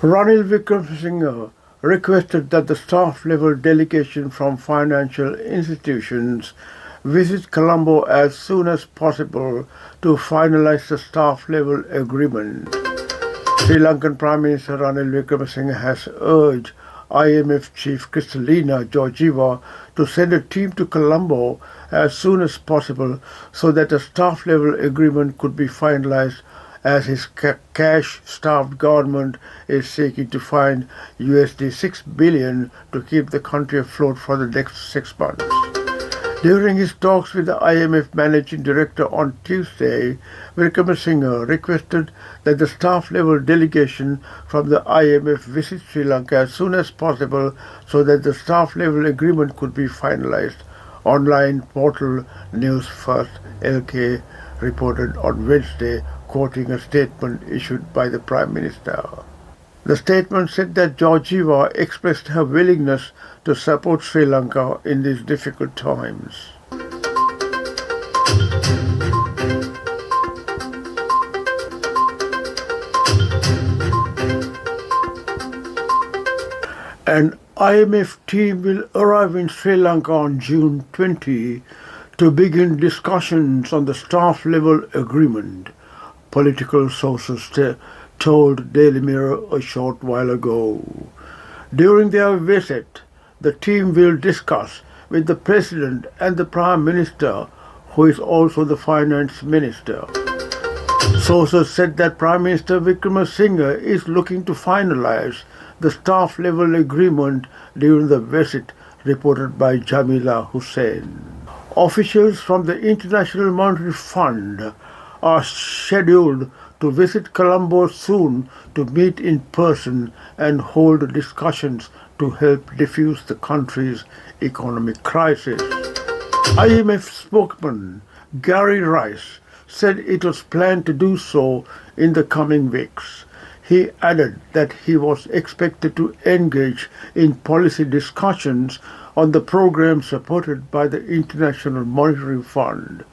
Ranil Wickremesinghe requested that the staff-level delegation from financial institutions visit Colombo as soon as possible to finalize the staff-level agreement. Sri Lankan Prime Minister Ranil Wickremesinghe has urged IMF Chief Kristalina Georgieva to send a team to Colombo as soon as possible so that a staff-level agreement could be finalized, as his cash-starved government is seeking to find USD 6 billion to keep the country afloat for the next 6 months. During his talks with the IMF Managing Director on Tuesday, Wickremesinghe requested that the staff-level delegation from the IMF visit Sri Lanka as soon as possible so that the staff-level agreement could be finalized. Online portal News First LK reported on Wednesday, quoting a statement issued by the Prime Minister. The statement said that Georgieva expressed her willingness to support Sri Lanka in these difficult times. An IMF team will arrive in Sri Lanka on June 20 to begin discussions on the staff-level agreement, political sources told Daily Mirror a short while ago. During their visit, the team will discuss with the President and the Prime Minister, who is also the Finance Minister. Sources said that Prime Minister Wickremesinghe is looking to finalize the staff-level agreement during the visit, reported by Jamila Hussain. Officials from the International Monetary Fund are scheduled to visit Colombo soon to meet in person and hold discussions to help defuse the country's economic crisis. IMF spokesman Gary Rice said it was planned to do so in the coming weeks. He added that he was expected to engage in policy discussions on the program supported by the International Monetary Fund.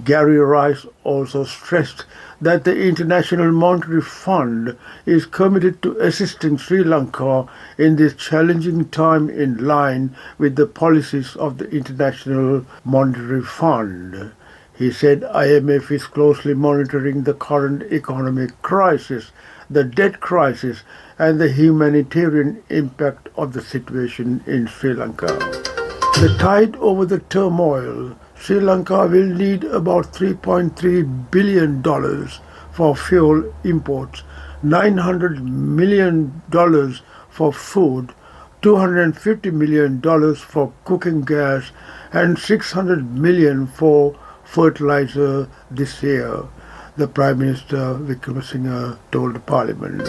Gary Rice also stressed that the International Monetary Fund is committed to assisting Sri Lanka in this challenging time, in line with the policies of the International Monetary Fund. He said IMF is closely monitoring the current economic crisis, the debt crisis, and the humanitarian impact of the situation in Sri Lanka. The tide over the turmoil, Sri Lanka will need about $3.3 billion for fuel imports, $900 million for food, $250 million for cooking gas, and $600 million for fertilizer this year, the Prime Minister Wickremesinghe told Parliament.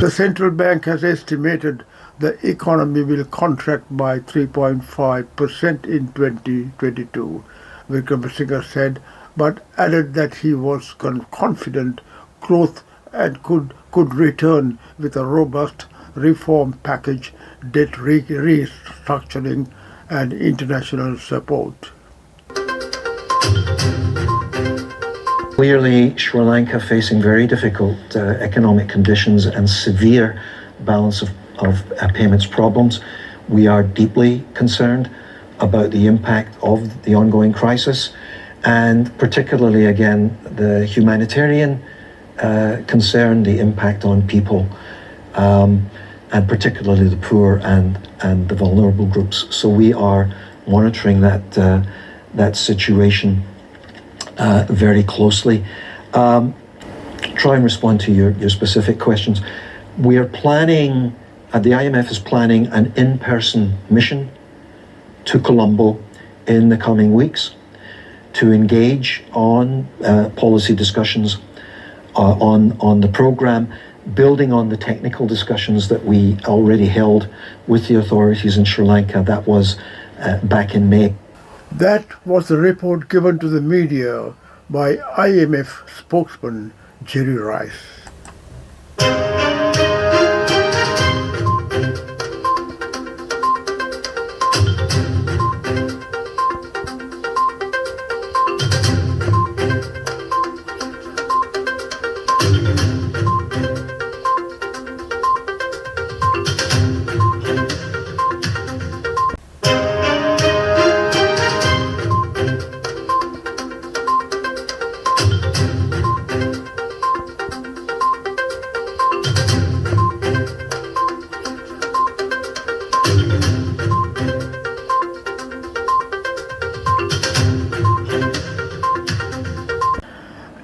The central bank has estimated the economy will contract by 3.5% in 2022, Wickremesinghe said, but added that he was confident growth and could return with a robust reform package, debt restructuring, and international support. Clearly, Sri Lanka facing very difficult economic conditions and severe balance of payments problems. We are deeply concerned about the impact of the ongoing crisis, and particularly, again, the humanitarian concern, the impact on people, and particularly the poor and the vulnerable groups. So we are monitoring that situation very closely. Try and respond to your specific questions. We are planning, the IMF is planning an in-person mission to Colombo in the coming weeks to engage on policy discussions on the program, building on the technical discussions that we already held with the authorities in Sri Lanka. That was back in May. That was the report given to the media by IMF spokesman Jerry Rice.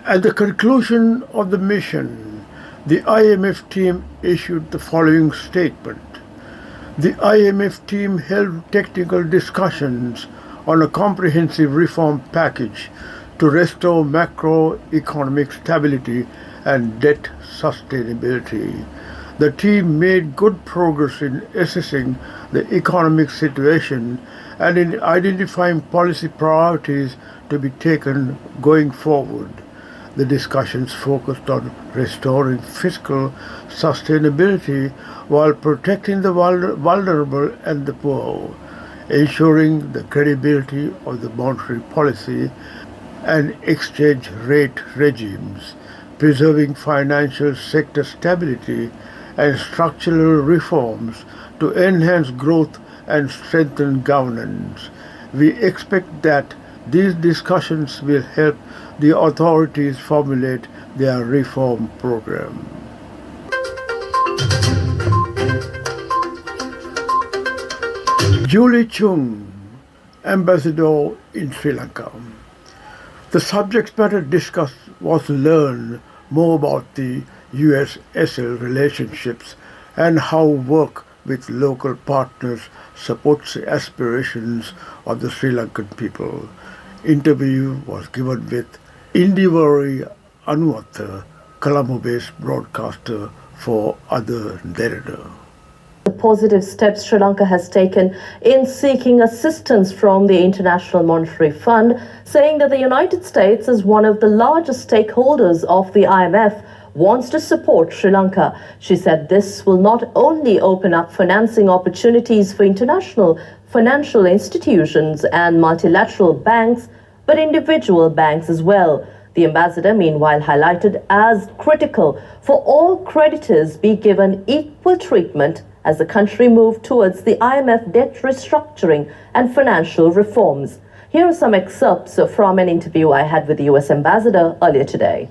At the conclusion of the mission, the IMF team issued the following statement. The IMF team held technical discussions on a comprehensive reform package to restore macroeconomic stability and debt sustainability. The team made good progress in assessing the economic situation and in identifying policy priorities to be taken going forward. The discussions focused on restoring fiscal sustainability while protecting the vulnerable and the poor, ensuring the credibility of the monetary policy and exchange rate regimes, preserving financial sector stability and structural reforms to enhance growth and strengthen governance. We expect that these discussions will help the authorities formulate their reform program. Julie Chung, Ambassador in Sri Lanka. The subject matter discussed was to learn more about the US-SL relationships and how work with local partners supports the aspirations of the Sri Lankan people. Interview was given with Indivari Anuwatha, Colombo-based broadcaster for Other Narrator. The positive steps Sri Lanka has taken in seeking assistance from the International Monetary Fund, saying that the United States, as one of the largest stakeholders of the IMF, wants to support Sri Lanka. She said this will not only open up financing opportunities for international financial institutions and multilateral banks, but individual banks as well. The ambassador, meanwhile, highlighted as critical for all creditors be given equal treatment as the country moved towards the IMF debt restructuring and financial reforms. Here are some excerpts from an interview I had with the US ambassador earlier today.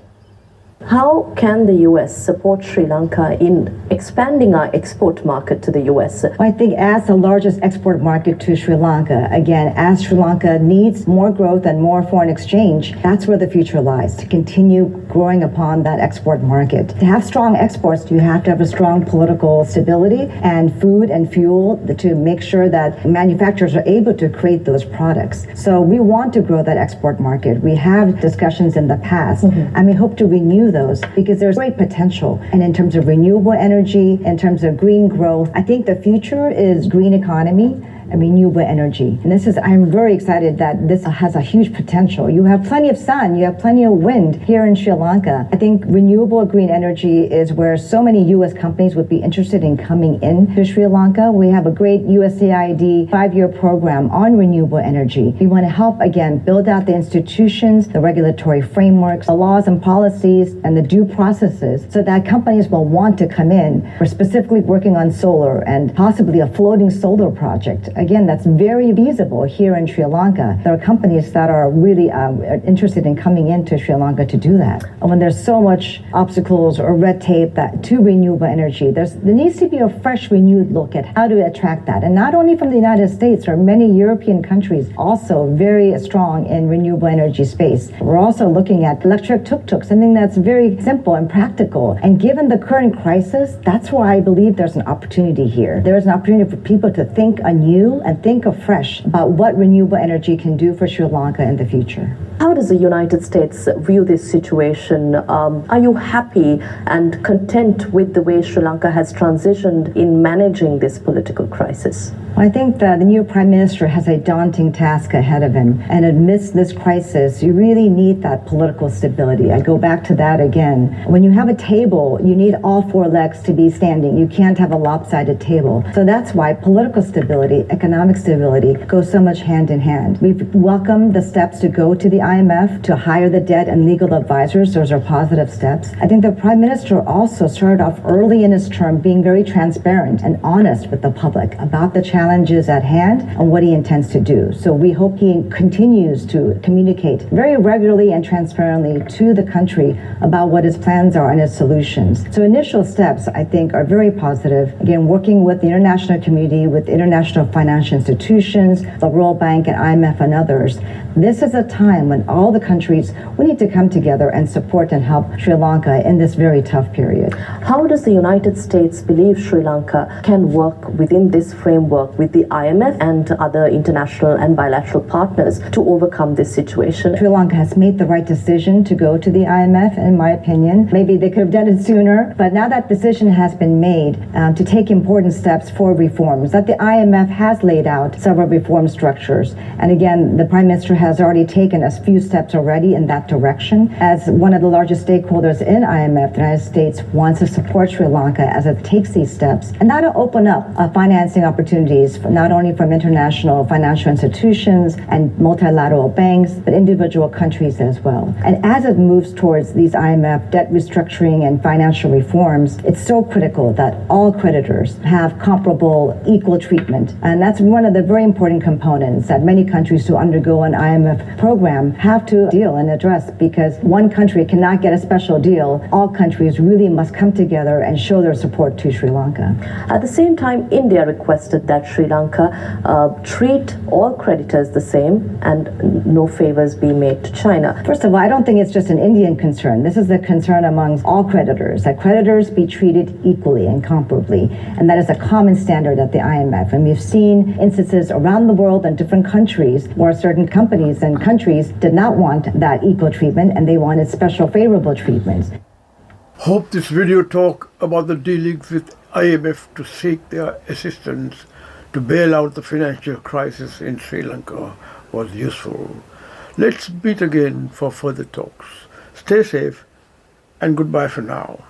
How can the US support Sri Lanka in expanding our export market to the US? I think as the largest export market to Sri Lanka, again, as Sri Lanka needs more growth and more foreign exchange, that's where the future lies, to continue growing upon that export market. To have strong exports, you have to have a strong political stability and food and fuel to make sure that manufacturers are able to create those products. So we want to grow that export market. We have discussions in the past, and we hope to renew those because there's great potential. And in terms of renewable energy, in terms of green growth, I think the future is green economy and renewable energy. And I'm very excited that this has a huge potential. You have plenty of sun, you have plenty of wind here in Sri Lanka. I think renewable green energy is where so many US companies would be interested in coming in to Sri Lanka. We have a great USAID 5-year program on renewable energy. We want to help, again, build out the institutions, the regulatory frameworks, the laws and policies, and the due processes so that companies will want to come in. We're specifically working on solar and possibly a floating solar project. Again, that's very feasible here in Sri Lanka. There are companies that are really interested in coming into Sri Lanka to do that. And when there's so much obstacles or red tape to renewable energy, there needs to be a fresh, renewed look at how to attract that. And not only from the United States, there are many European countries also very strong in renewable energy space. We're also looking at electric tuk-tuk, something that's very simple and practical. And given the current crisis, that's where I believe there's an opportunity here. There's an opportunity for people to think anew and think afresh about what renewable energy can do for Sri Lanka in the future. How does the United States view this situation? Are you happy and content with the way Sri Lanka has transitioned in managing this political crisis? I think that the new Prime Minister has a daunting task ahead of him. And amidst this crisis, you really need that political stability. I go back to that again. When you have a table, you need all 4 legs to be standing. You can't have a lopsided table. So that's why political stability, economic stability go so much hand in hand. We've welcomed the steps to go to the IMF, to hire the debt and legal advisors. Those are positive steps. I think the Prime Minister also started off early in his term being very transparent and honest with the public about the challenges challenges at hand and what he intends to do. So we hope he continues to communicate very regularly and transparently to the country about what his plans are and his solutions. So initial steps, I think, are very positive. Again, working with the international community, with international financial institutions, the World Bank and IMF and others. This is a time when all the countries, we need to come together and support and help Sri Lanka in this very tough period. How does the United States believe Sri Lanka can work within this framework with the IMF and other international and bilateral partners to overcome this situation? Sri Lanka has made the right decision to go to the IMF, in my opinion. Maybe they could have done it sooner, but now that decision has been made to take important steps for reforms, that the IMF has laid out several reform structures. And again, the Prime Minister has already taken a few steps already in that direction. As one of the largest stakeholders in IMF, the United States wants to support Sri Lanka as it takes these steps. And that'll open up financing opportunities not only from international financial institutions and multilateral banks, but individual countries as well. And as it moves towards these IMF debt restructuring and financial reforms, it's so critical that all creditors have comparable, equal treatment. And that's one of the very important components that many countries who undergo an IMF program have to deal and address, because one country cannot get a special deal. All countries really must come together and show their support to Sri Lanka. At the same time, India requested that Sri Lanka treat all creditors the same and no favors be made to China. First of all, I don't think it's just an Indian concern. This is a concern amongst all creditors, that creditors be treated equally and comparably. And that is a common standard at the IMF. And we've seen instances around the world in different countries where certain companies and countries did not want that equal treatment and they wanted special favorable treatments. Hope this video talk about the dealings with IMF to seek their assistance to bail out the financial crisis in Sri Lanka was useful. Let's meet again for further talks. Stay safe and goodbye for now.